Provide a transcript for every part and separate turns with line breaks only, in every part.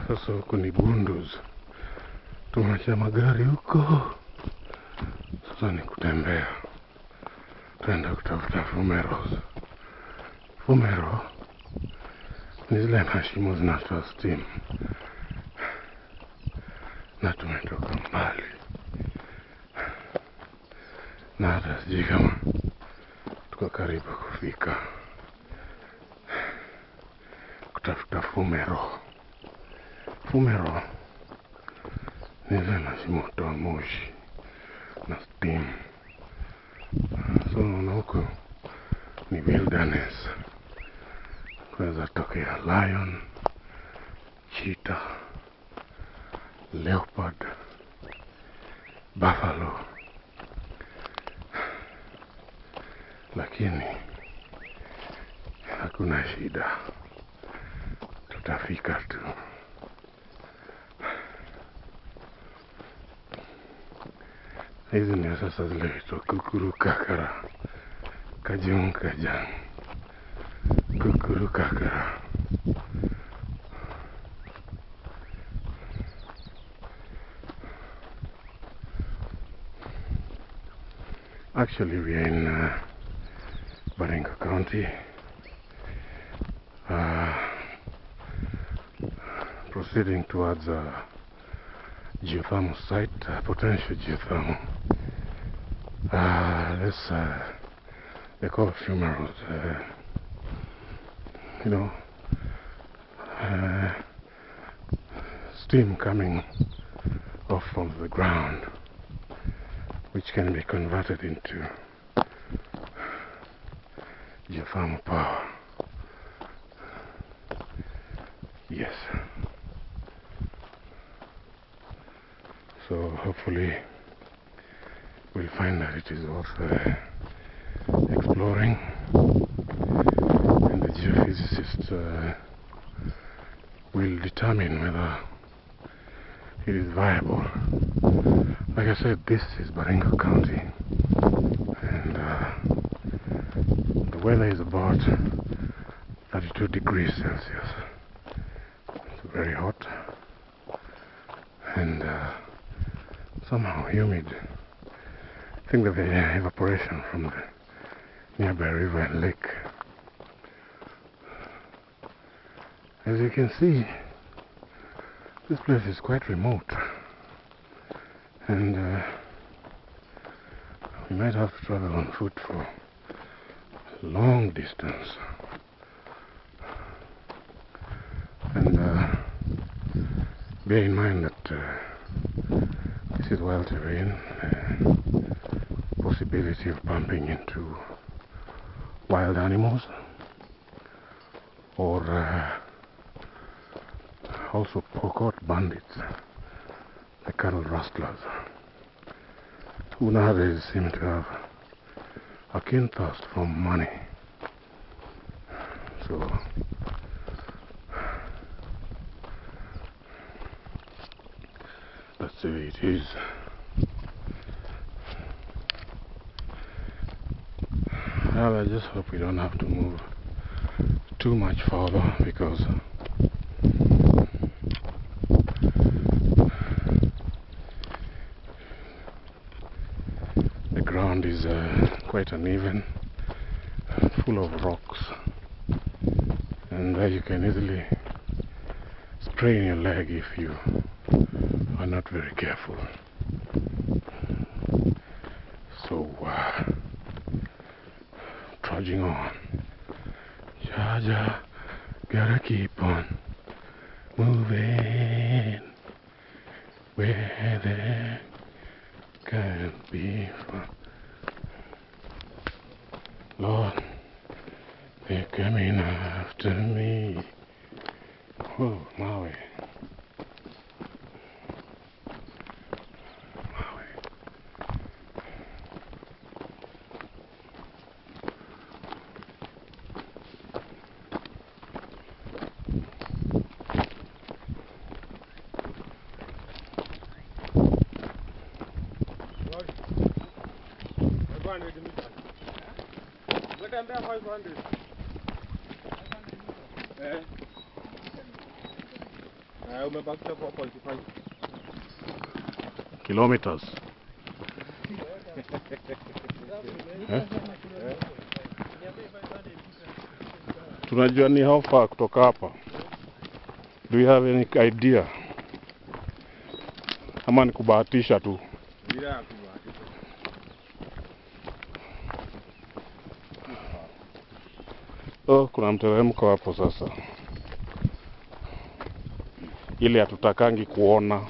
Sasa huku ni Bundus, tumeacha magari huko, sasa ni kutembea. Tuenda kutafuta fumeros. Fumero ni zile mashimo zinatoa steam, na tumetoka mbali na hata sijui kama tuko karibu kufika kutafuta fumero. Fumero ni zile mashimo hutoa moshi na steam. So unaona huko ni wilderness. Kunaweza tokea lion, cheetah, leopard, buffalo, lakini hakuna shida, tutafika tu. Hizi ni sasa zile vitu kukuru kakara, kajung kajang, kukuru kakara. Actually, we are in Baringo County, proceeding towards a geothermal site, potential geothermal. They call it fumeros, steam coming off from the ground, which can be converted into geothermal power. Yes. So hopefully we'll find that it is worth exploring, and the geophysicists will determine whether it is viable. Like I said, this is Baringo County, and the weather is about 32 degrees Celsius. It's very hot and somehow humid. I think that the evaporation from the nearby river and lake. As you can see, this place is quite remote, and we might have to travel on foot for a long distance. And bear in mind that this is wild terrain, possibility of bumping into wild animals, or also Pokot bandits, the cattle rustlers, who nowadays seem to have a keen thirst for money. So that's the way it is. Well, I just hope we don't have to move too much further, because the ground is quite uneven, full of rocks, and you can easily sprain your leg if you are not very careful. So trudging on, Jaja, gotta keep on moving where there can't be fun. Lord, they're coming after me. Oh, Maui.
What 500? Umebakisha 4.5
kilometers. Tunajua ni how far kutoka hapa? Do you have any idea? Ama ni kubahatisha tu?
bila kubahatisha.
Oh, kuna mteremko hapo sasa. Ile hatutakangi kuona.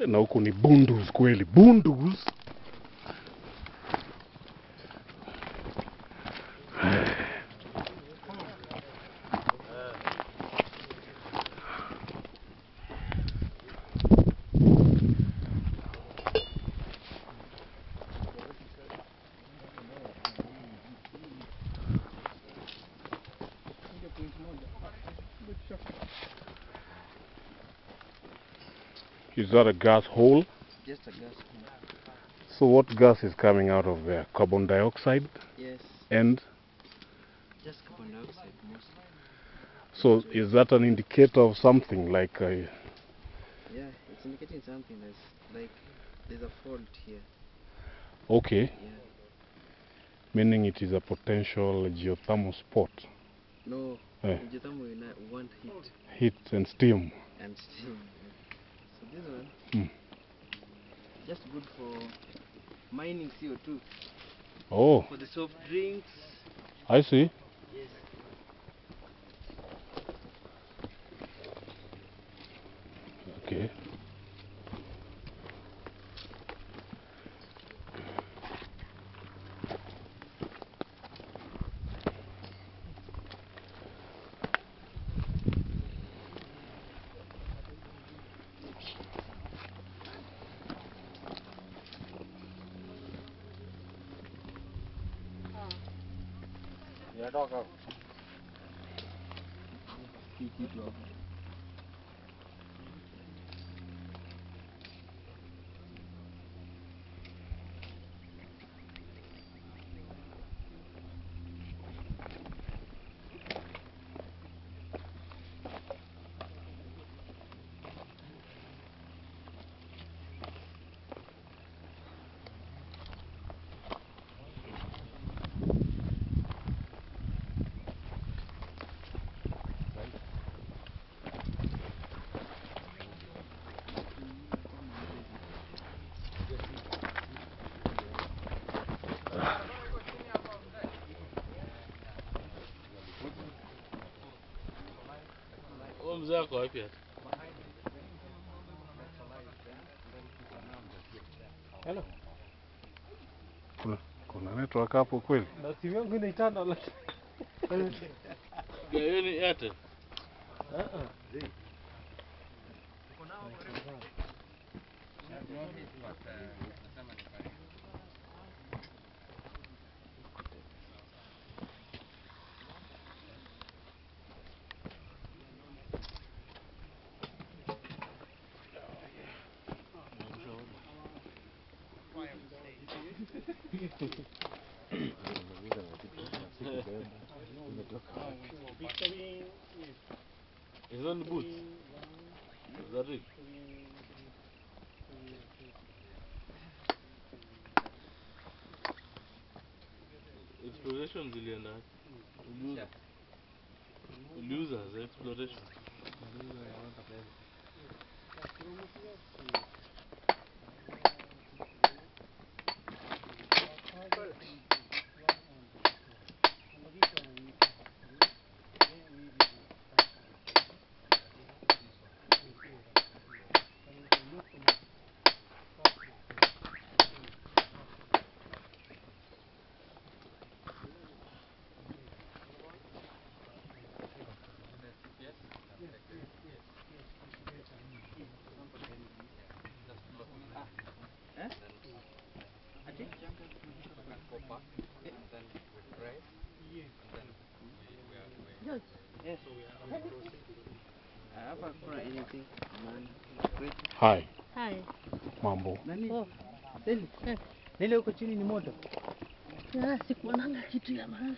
Na huku ni bundus kweli, bundus. Is that a gas hole?
Just a gas hole.
So what gas is coming out of there? Carbon dioxide?
Yes.
And
Just carbon dioxide mostly.
so is that an indicator of something like a...
Yeah, it's indicating something that's like there's a fault here.
Okay,
Yeah.
meaning it is a potential geothermal spot.
No,
Eh.
geothermal will want heat
Heat and steam.
and steam. Yeah. So this one, just good for mining CO2.
Oh,
For the soft drinks.
I see.
Yes.
Okay.
Inatoka.
Kitu hapo.
Mzee wako wapi hata?
Hello.
Kuna network hapo kweli?
Na simu yangu inaitana lakini.
Gayoni hata. Hizo ni boots za rig. Exploration zilienda uliuza za exploration.
Yes. Hapa kuna anything man.
Hi,
Hi.
mambo.
Nani?
Oh,
Nili. Nili huko chini ni moto.
ya sikuonanga kitu ya maana.